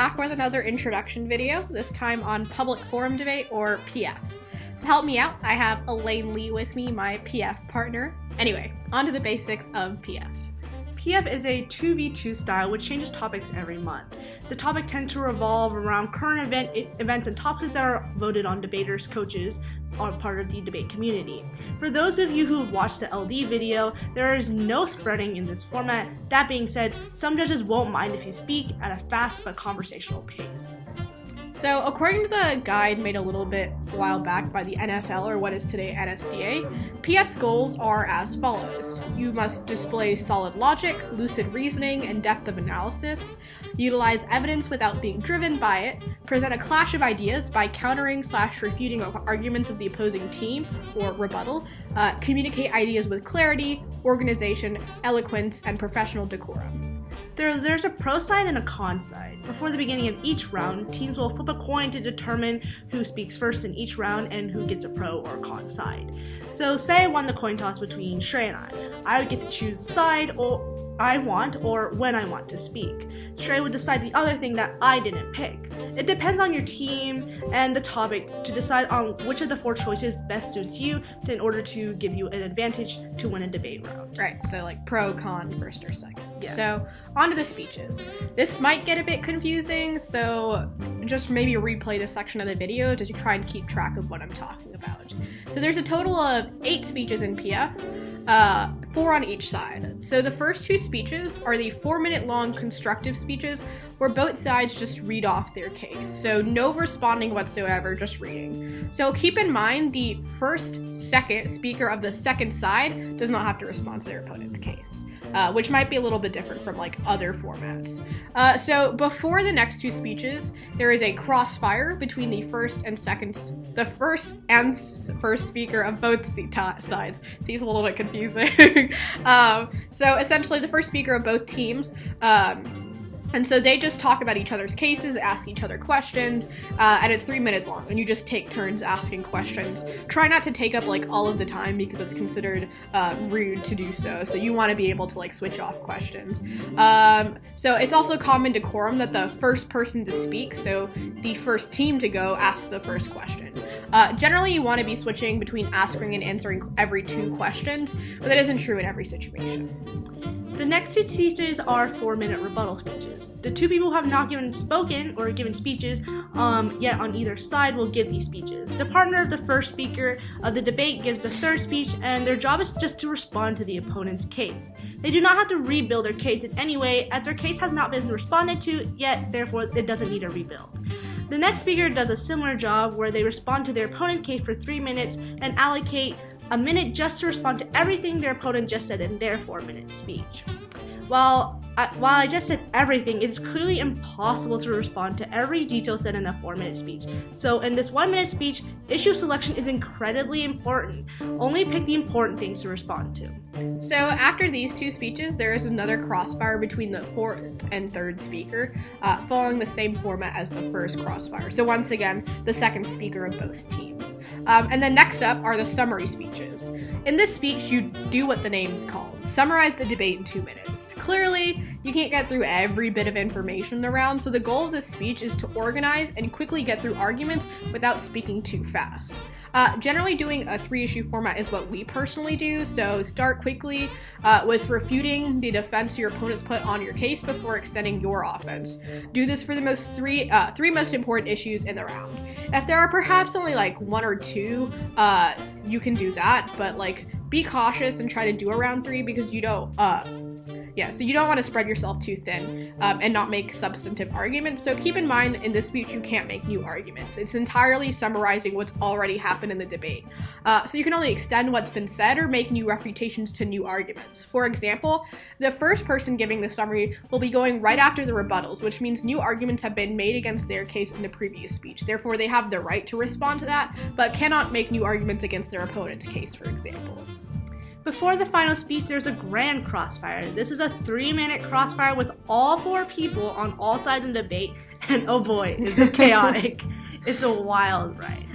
back with another introduction video, this time on public forum debate, or PF. To help me out, I have Elaine Lee with me, my PF partner. Anyway, on to the basics of PF. PF is a 2v2 style which changes topics every month. The topic tends to revolve around current events and topics that are voted on debaters, coaches, or part of the debate community. For those of you who watched the LD video, there is no spreading in this format. That being said, some judges won't mind if you speak at a fast but conversational pace. So according to the guide made a little bit while back by the NFL, or what is today NSDA, PF's goals are as follows. You must display solid logic, lucid reasoning, and depth of analysis, utilize evidence without being driven by it, present a clash of ideas by countering/refuting arguments of the opposing team, or rebuttal, communicate ideas with clarity, organization, eloquence, and professional decorum. There's a pro side and a con side. Before the beginning of each round, teams will flip a coin to determine who speaks first in each round and who gets a pro or con side. So say I won the coin toss between Shrey and I would get to choose the side I want or when I want to speak. Shrey would decide the other thing that I didn't pick. It depends on your team and the topic to decide on which of the four choices best suits you in order to give you an advantage to win a debate round. Right, so like pro, con, first or second. Yeah. So on to the speeches. This might get a bit confusing, so just maybe replay this section of the video to try and keep track of what I'm talking about. So there's a total of 8 speeches in PF, 4 on each side. So the first 2 speeches are the 4-minute long constructive speeches where both sides just read off their case. So no responding whatsoever, just reading. So keep in mind the second speaker of the second side does not have to respond to their opponent's case. Which might be a little bit different from like other formats. So before the next 2 speeches, there is a crossfire between the first and first speaker of both sides. See, it's a little bit confusing. So essentially the first speaker of both teams, and so they just talk about each other's cases, ask each other questions, and it's 3 minutes long, and you just take turns asking questions. Try not to take up like all of the time because it's considered rude to do so. So you want to be able to like switch off questions. So it's also common decorum that the first person to speak, so the first team to go, asks the first question. Generally, you want to be switching between asking and answering every 2 questions, but that isn't true in every situation. The next 2 speeches are 4-minute rebuttal speeches. The 2 people who have not given speeches yet on either side will give these speeches. The partner of the first speaker of the debate gives the third speech, and their job is just to respond to the opponent's case. They do not have to rebuild their case in any way, as their case has not been responded to yet, therefore it doesn't need a rebuild. The next speaker does a similar job where they respond to their opponent's case for 3 minutes and allocate a minute just to respond to everything their opponent just said in their 4-minute speech. While I just said everything, it's clearly impossible to respond to every detail said in a 4-minute speech. So in this 1-minute speech, issue selection is incredibly important. Only pick the important things to respond to. So after these 2 speeches, there is another crossfire between the fourth and third speaker, following the same format as the first crossfire. So once again, the second speaker of both teams. And then next up are the summary speeches. In this speech, you do what the name's called. Summarize the debate in 2 minutes. Clearly, you can't get through every bit of information in the round, so the goal of this speech is to organize and quickly get through arguments without speaking too fast. Generally doing a 3-issue format is what we personally do, so start quickly with refuting the defense your opponents put on your case before extending your offense. Do this for the three most important issues in the round. If there are perhaps only like 1 or 2, you can do that, but like be cautious and try to do around 3 because you don't want to spread yourself too thin and not make substantive arguments. So keep in mind in this speech you can't make new arguments. It's entirely summarizing what's already happened in the debate. So you can only extend what's been said or make new refutations to new arguments. For example, the first person giving the summary will be going right after the rebuttals, which means new arguments have been made against their case in the previous speech. Therefore, they have the right to respond to that, but cannot make new arguments against their opponent's case, for example. Before the final speech, there's a grand crossfire. This is a 3-minute crossfire with all 4 people on all sides of the debate, and oh boy, is it chaotic. It's a wild ride.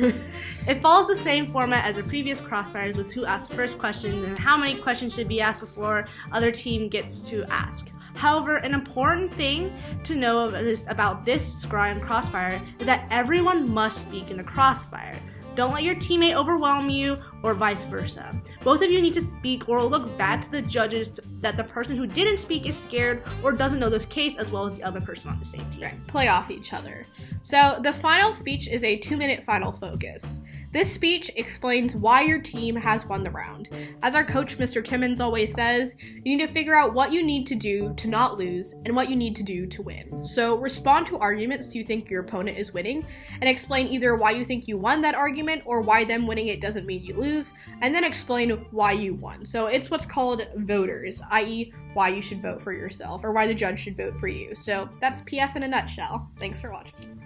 It follows the same format as the previous crossfires with who asks first questions and how many questions should be asked before other team gets to ask. However, an important thing to know about this scry in Crossfire is that everyone must speak in the Crossfire. Don't let your teammate overwhelm you, or vice versa. Both of you need to speak, or it'll look bad to the judges that the person who didn't speak is scared or doesn't know this case as well as the other person on the same team. Right. Play off each other. So the final speech is a 2-minute final focus. This speech explains why your team has won the round. As our coach, Mr. Timmons, always says, you need to figure out what you need to do to not lose and what you need to do to win. So respond to arguments you think your opponent is winning and explain either why you think you won that argument or why them winning it doesn't mean you lose, and then explain why you won. So it's what's called voters, i.e. why you should vote for yourself or why the judge should vote for you. So that's PF in a nutshell. Thanks for watching.